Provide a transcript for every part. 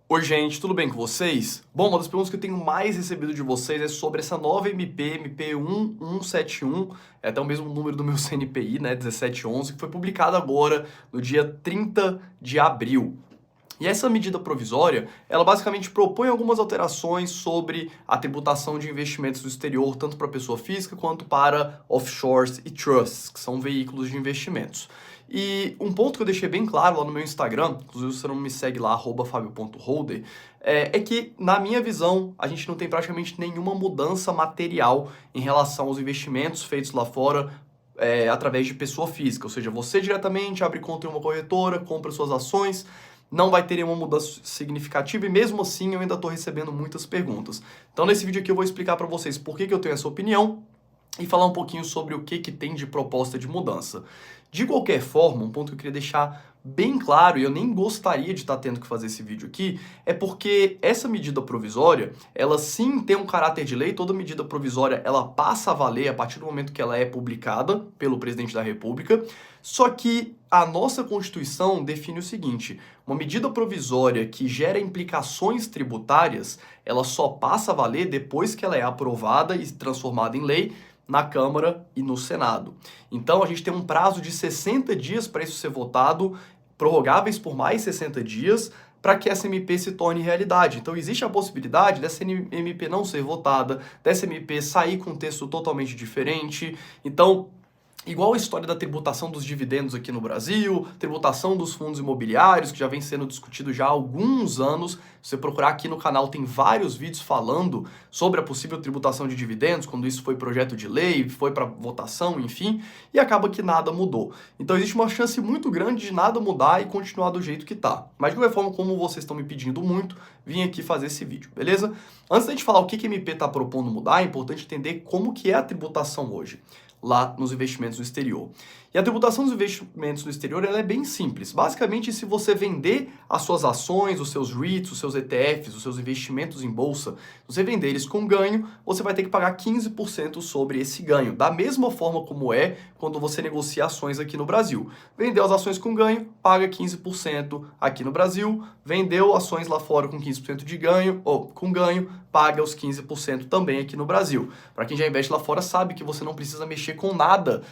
Oi gente, tudo bem com vocês? Bom, uma das perguntas que eu tenho mais recebido de vocês é sobre essa nova MP1171, é até o mesmo número do meu CNPI, né, 1711, que foi publicada agora no dia 30 de abril. E essa medida provisória, ela basicamente propõe algumas alterações sobre a tributação de investimentos do exterior, tanto para pessoa física quanto para offshores e trusts, que são veículos de investimentos. E um ponto que eu deixei bem claro lá no meu Instagram, inclusive se você não me segue lá, @fabio.holder, é que, na minha visão, a gente não tem praticamente nenhuma mudança material em relação aos investimentos feitos lá fora através de pessoa física. Ou seja, você diretamente abre conta em uma corretora, compra suas ações, não vai ter nenhuma mudança significativa e mesmo assim eu ainda estou recebendo muitas perguntas. Então nesse vídeo aqui eu vou explicar para vocês por que eu tenho essa opinião e falar um pouquinho sobre o que tem de proposta de mudança. De qualquer forma, um ponto que eu queria deixar bem claro, e eu nem gostaria de estar tendo que fazer esse vídeo aqui, é porque essa medida provisória, ela sim tem um caráter de lei, toda medida provisória ela passa a valer a partir do momento que ela é publicada pelo presidente da República, só que a nossa Constituição define o seguinte: uma medida provisória que gera implicações tributárias, ela só passa a valer depois que ela é aprovada e transformada em lei na Câmara e no Senado. Então a gente tem um prazo de 60 dias para isso ser votado, prorrogáveis por mais 60 dias, para que essa MP se torne realidade. Então existe a possibilidade dessa MP não ser votada, dessa MP sair com um texto totalmente diferente. Então, igual a história da tributação dos dividendos aqui no Brasil, tributação dos fundos imobiliários, que já vem sendo discutido já há alguns anos. Se você procurar aqui no canal, tem vários vídeos falando sobre a possível tributação de dividendos, quando isso foi projeto de lei, foi para votação, enfim, e acaba que nada mudou. Então existe uma chance muito grande de nada mudar e continuar do jeito que tá. Mas de qualquer forma, como vocês estão me pedindo muito, vim aqui fazer esse vídeo, beleza? Antes da gente falar o que a MP está propondo mudar, é importante entender como que é a tributação hoje lá nos investimentos no exterior. E a tributação dos investimentos no exterior ela é bem simples. Basicamente, se você vender as suas ações, os seus REITs, os seus ETFs, os seus investimentos em bolsa, se você vender eles com ganho, você vai ter que pagar 15% sobre esse ganho. Da mesma forma como é quando você negocia ações aqui no Brasil. Vendeu as ações com ganho, paga 15% aqui no Brasil. Vendeu ações lá fora com 15% de ganho, ou com ganho, paga os 15% também aqui no Brasil. Para quem já investe lá fora sabe que você não precisa mexer com nada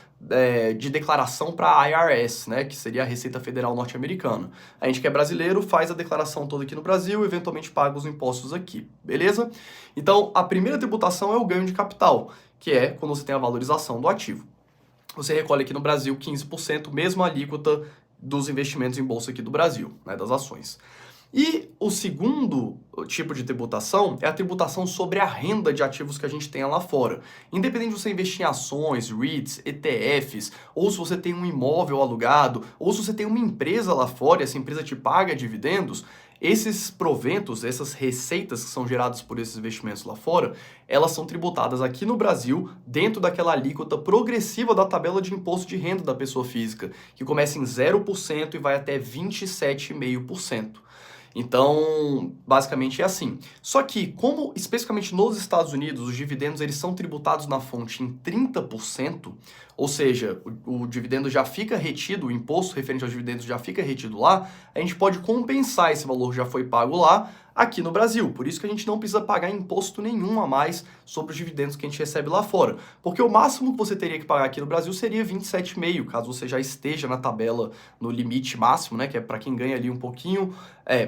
de declaração para a IRS, né, que seria a Receita Federal norte-americana. A gente que é brasileiro faz a declaração toda aqui no Brasil e eventualmente paga os impostos aqui, beleza? Então, a primeira tributação é o ganho de capital, que é quando você tem a valorização do ativo. Você recolhe aqui no Brasil 15%, mesma alíquota dos investimentos em bolsa aqui do Brasil, né, das ações. E o segundo tipo de tributação é a tributação sobre a renda de ativos que a gente tenha lá fora. Independente de você investir em ações, REITs, ETFs, ou se você tem um imóvel alugado, ou se você tem uma empresa lá fora e essa empresa te paga dividendos, esses proventos, essas receitas que são geradas por esses investimentos lá fora, elas são tributadas aqui no Brasil dentro daquela alíquota progressiva da tabela de imposto de renda da pessoa física, que começa em 0% e vai até 27,5%. Então, basicamente é assim. Só que, como especificamente nos Estados Unidos, os dividendos eles são tributados na fonte em 30%, ou seja, o dividendo já fica retido, o imposto referente aos dividendos já fica retido lá, a gente pode compensar esse valor que já foi pago lá aqui no Brasil. Por isso que a gente não precisa pagar imposto nenhum a mais sobre os dividendos que a gente recebe lá fora. Porque o máximo que você teria que pagar aqui no Brasil seria 27,5, caso você já esteja na tabela, no limite máximo, né, que é para quem ganha ali um pouquinho,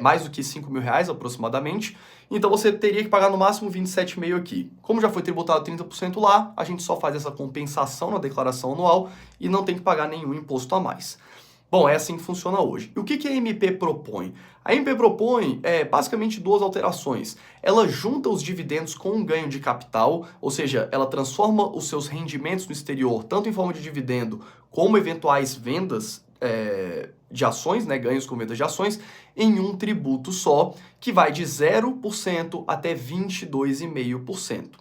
mais do que R$ 5.000 aproximadamente. Então você teria que pagar no máximo 27,5 aqui. Como já foi tributado 30% lá, a gente só faz essa compensação na declaração anual e não tem que pagar nenhum imposto a mais. Bom, é assim que funciona hoje. E o que a MP propõe? A MP propõe basicamente duas alterações. Ela junta os dividendos com um ganho de capital, ou seja, ela transforma os seus rendimentos no exterior, tanto em forma de dividendo como eventuais vendas de ações, né, ganhos com vendas de ações, em um tributo só, que vai de 0% até 22,5%.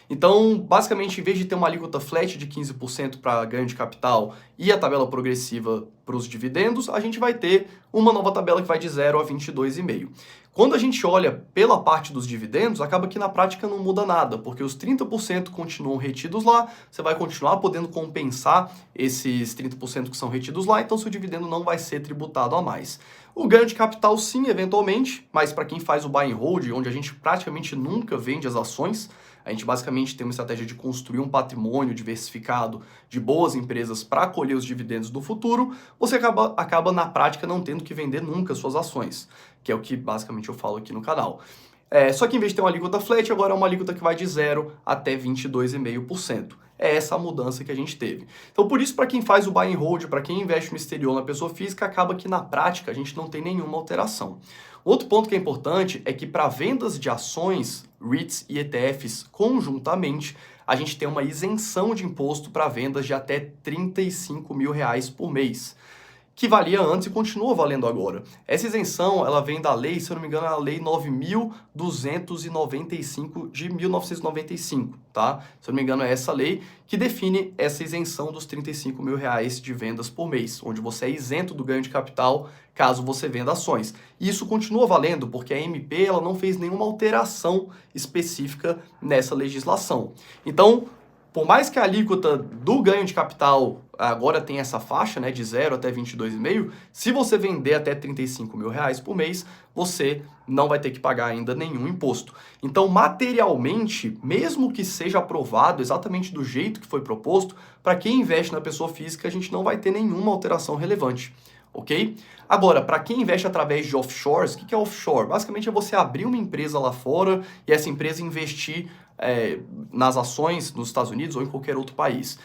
Então, basicamente, em vez de ter uma alíquota flat de 15% para ganho de capital e a tabela progressiva para os dividendos, a gente vai ter uma nova tabela que vai de 0 a 22,5%. Quando a gente olha pela parte dos dividendos, acaba que na prática não muda nada, porque os 30% continuam retidos lá, você vai continuar podendo compensar esses 30% que são retidos lá, então seu dividendo não vai ser tributado a mais. O ganho de capital sim, eventualmente, mas para quem faz o buy and hold, onde a gente praticamente nunca vende as ações, a gente basicamente tem uma estratégia de construir um patrimônio diversificado de boas empresas para colher os dividendos do futuro, você acaba na prática não tendo que vender nunca suas ações, que é o que basicamente eu falo aqui no canal. Só que em vez de ter uma alíquota flat, agora é uma alíquota que vai de 0 até 22,5%. É essa a mudança que a gente teve. Então, por isso, para quem faz o buy and hold, para quem investe no exterior na pessoa física, acaba que na prática a gente não tem nenhuma alteração. Outro ponto que é importante é que para vendas de ações, REITs e ETFs conjuntamente, a gente tem uma isenção de imposto para vendas de até R$35 mil por mês, que valia antes e continua valendo agora. Essa isenção, ela vem da lei, se eu não me engano, é a lei 9.295 de 1995, tá? Se eu não me engano, é essa lei que define essa isenção dos R$35 mil de vendas por mês, onde você é isento do ganho de capital caso você venda ações. E isso continua valendo porque a MP ela não fez nenhuma alteração específica nessa legislação. Então, por mais que a alíquota do ganho de capital agora tenha essa faixa, né, de 0 até 22,5, se você vender até R$35 mil por mês, você não vai ter que pagar ainda nenhum imposto. Então, materialmente, mesmo que seja aprovado exatamente do jeito que foi proposto, para quem investe na pessoa física, a gente não vai ter nenhuma alteração relevante. Ok? Agora, para quem investe através de offshores, o que é offshore? Basicamente é você abrir uma empresa lá fora e essa empresa investir nas ações nos Estados Unidos ou em qualquer outro país.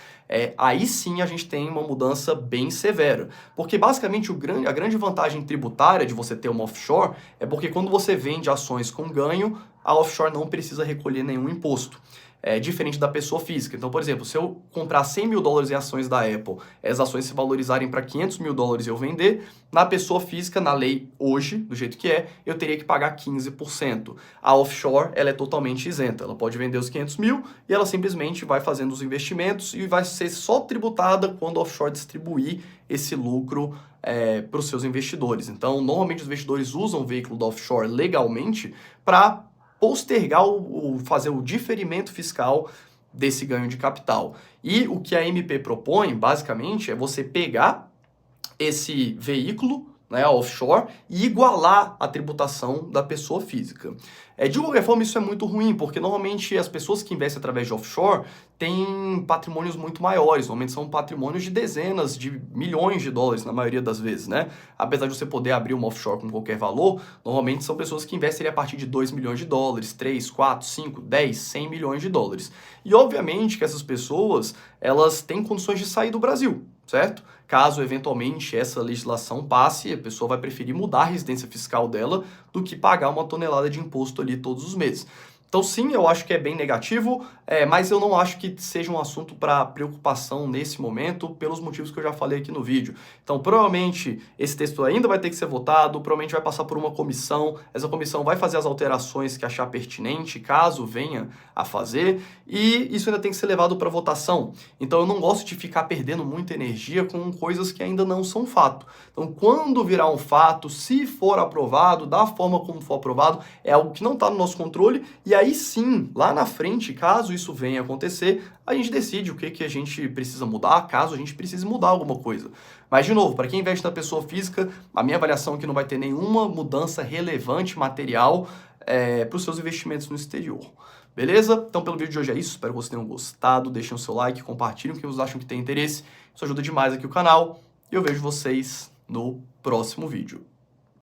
Aí sim a gente tem uma mudança bem severa, porque basicamente a grande vantagem tributária de você ter uma offshore é porque quando você vende ações com ganho, a offshore não precisa recolher nenhum imposto. Diferente da pessoa física. Então, por exemplo, se eu comprar $100 mil em ações da Apple, as ações se valorizarem para $500 mil e eu vender, na pessoa física, na lei hoje, do jeito que eu teria que pagar 15%. A offshore, ela é totalmente isenta. Ela pode vender os 500 mil e ela simplesmente vai fazendo os investimentos e vai ser só tributada quando a offshore distribuir esse lucro para os seus investidores. Então, normalmente os investidores usam o veículo da offshore legalmente para postergar fazer o diferimento fiscal desse ganho de capital. E o que a MP propõe, basicamente, é você pegar esse veículo, né, offshore, e igualar a tributação da pessoa física. De qualquer forma, isso é muito ruim, porque normalmente as pessoas que investem através de offshore têm patrimônios muito maiores, normalmente são patrimônios de dezenas de milhões de dólares, na maioria das vezes, né? Apesar de você poder abrir uma offshore com qualquer valor, normalmente são pessoas que investem a partir de 2 milhões de dólares, 3, 4, 5, 10, 100 milhões de dólares. E obviamente que essas pessoas, elas têm condições de sair do Brasil, certo? Caso eventualmente essa legislação passe, a pessoa vai preferir mudar a residência fiscal dela do que pagar uma tonelada de imposto ali todos os meses. Então sim, eu acho que é bem negativo, mas eu não acho que seja um assunto para preocupação nesse momento, pelos motivos que eu já falei aqui no vídeo. Então provavelmente esse texto ainda vai ter que ser votado, provavelmente vai passar por uma comissão, essa comissão vai fazer as alterações que achar pertinente, caso venha a fazer, e isso ainda tem que ser levado para votação. Então eu não gosto de ficar perdendo muita energia com coisas que ainda não são fato. Então quando virar um fato, se for aprovado, da forma como for aprovado, é algo que não está no nosso controle, e aí sim, lá na frente, caso isso venha a acontecer, a gente decide o que a gente precisa mudar, caso a gente precise mudar alguma coisa. Mas, de novo, para quem investe na pessoa física, a minha avaliação é que não vai ter nenhuma mudança relevante material para os seus investimentos no exterior. Beleza? Então, pelo vídeo de hoje é isso. Espero que vocês tenham gostado. Deixem o seu like, compartilhem o que vocês acham que tem interesse. Isso ajuda demais aqui o canal. E eu vejo vocês no próximo vídeo.